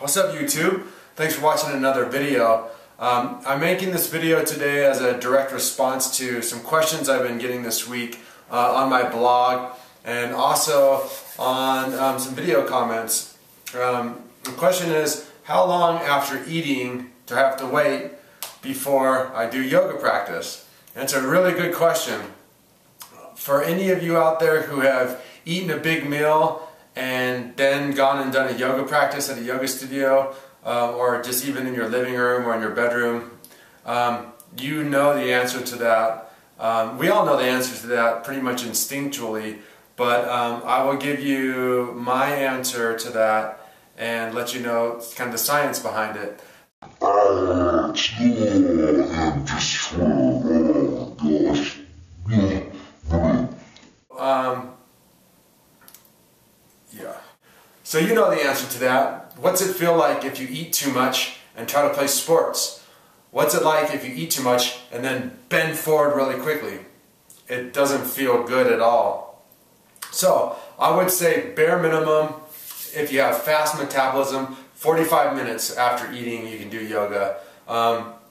What's up YouTube? Thanks for watching another video. I'm making this video today as a direct response to some questions I've been getting this week on my blog and also on some video comments. The question is, how long after eating do I have to wait before I do yoga practice? And it's a really good question. For any of you out there who have eaten a big meal and then gone and done a yoga practice at a yoga studio, or just even in your living room or in your bedroom, you know the answer to that. We all know the answer to that pretty much instinctually, but I will give you my answer to that and let you know kind of the science behind it. Yeah. So you know the answer to that. What's it feel like if you eat too much and try to play sports? What's it like if you eat too much and then bend forward really quickly? It doesn't feel good at all. So I would say bare minimum, if you have fast metabolism, 45 minutes after eating you can do yoga.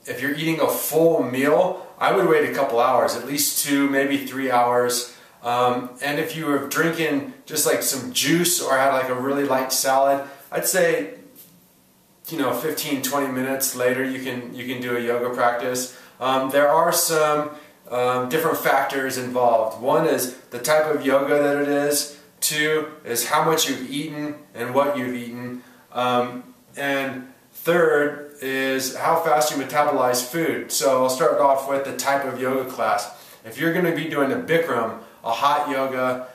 If you're eating a full meal, I would wait a couple hours, at least 2, maybe 3 hours. And if you were drinking just like some juice or had like a really light salad, I'd say, 15-20 minutes later you can do a yoga practice. There are some different factors involved. One is the type of yoga that it is. 2 is how much you've eaten and what you've eaten. And third is how fast you metabolize food. So I'll start off with the type of yoga class. If you're going to be doing a bikram, a hot yoga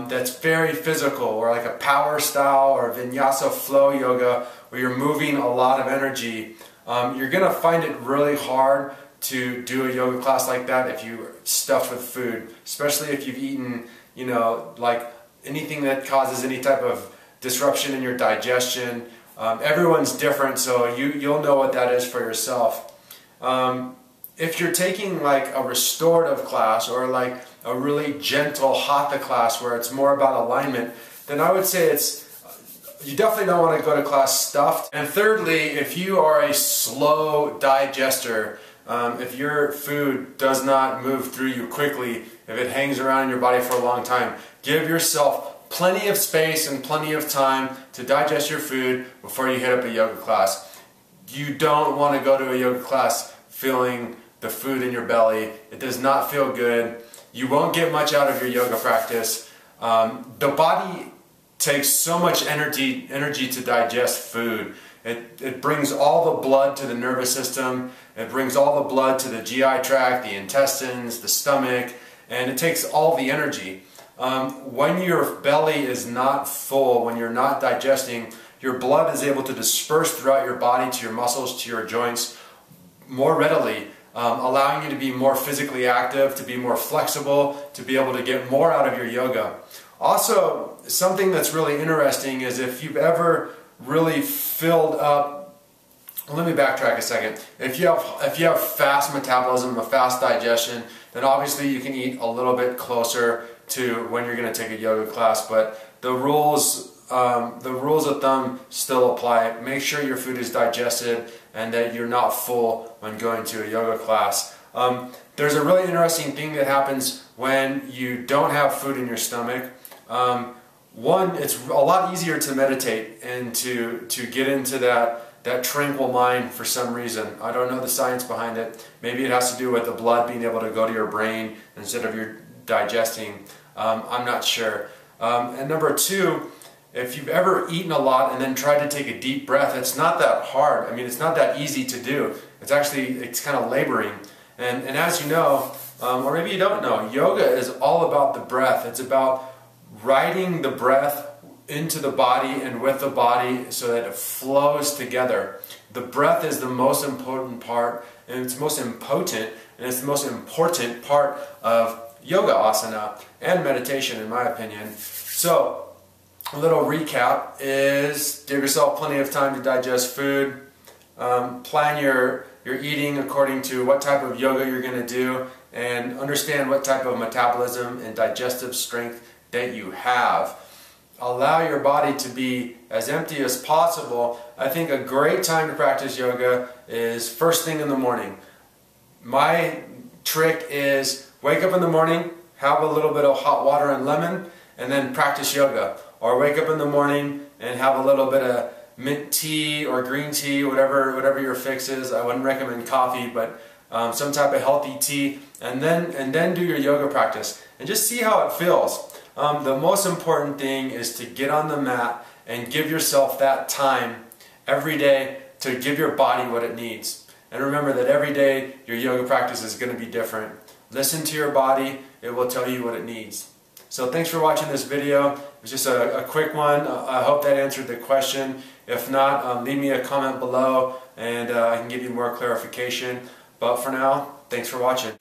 that's very physical, or like a power style or vinyasa flow yoga where you're moving a lot of energy, you're going to find it really hard to do a yoga class like that if you're stuffed with food, especially if you've eaten, like anything that causes any type of disruption in your digestion. Everyone's different, so you'll know what that is for yourself. If you're taking like a restorative class or like a really gentle hatha class where it's more about alignment, then I would say you definitely don't want to go to class stuffed. And thirdly, if you are a slow digester, if your food does not move through you quickly, if it hangs around in your body for a long time, give yourself plenty of space and plenty of time to digest your food before you hit up a yoga class. You don't want to go to a yoga class feeling the food in your belly. It does not feel good. You won't get much out of your yoga practice. The body takes so much energy to digest food. It brings all the blood to the nervous system. It brings all the blood to the GI tract, the intestines, the stomach, and it takes all the energy. When your belly is not full, when you're not digesting, your blood is able to disperse throughout your body, to your muscles, to your joints more readily, allowing you to be more physically active, to be more flexible, to be able to get more out of your yoga. Also, something that's really interesting is if you've ever really filled up, let me backtrack a second. If you have fast metabolism, a fast digestion, then obviously you can eat a little bit closer to when you're going to take a yoga class, but the rules of thumb still apply. Make sure your food is digested and that you're not full when going to a yoga class. There's a really interesting thing that happens when you don't have food in your stomach. One, it's a lot easier to meditate and to get into that tranquil mind for some reason. I don't know the science behind it. Maybe it has to do with the blood being able to go to your brain instead of your digesting. I'm not sure. And number 2, if you've ever eaten a lot and then tried to take a deep breath, it's not that hard. I mean, it's not that easy to do. It's kind of laboring. And as you know, or maybe you don't know, yoga is all about the breath. It's about riding the breath into the body and with the body so that it flows together. The breath is the most important part, and it's most impotent, and it's the most important part of yoga asana and meditation, in my opinion. So a little recap is give yourself plenty of time to digest food, plan your eating according to what type of yoga you're going to do, and understand what type of metabolism and digestive strength that you have. allow your body to be as empty as possible, I think a great time to practice yoga is first thing in the morning. My trick is wake up in the morning, have a little bit of hot water and lemon, and then practice yoga. Or wake up in the morning and have a little bit of mint tea or green tea, whatever your fix is. I wouldn't recommend coffee, but some type of healthy tea, and then do your yoga practice and just see how it feels. The most important thing is to get on the mat and give yourself that time every day to give your body what it needs. And remember that every day your yoga practice is going to be different. Listen to your body, it will tell you what it needs. So thanks for watching this video. It was just a quick one. I hope that answered the question. If not, leave me a comment below and I can give you more clarification. But for now, thanks for watching.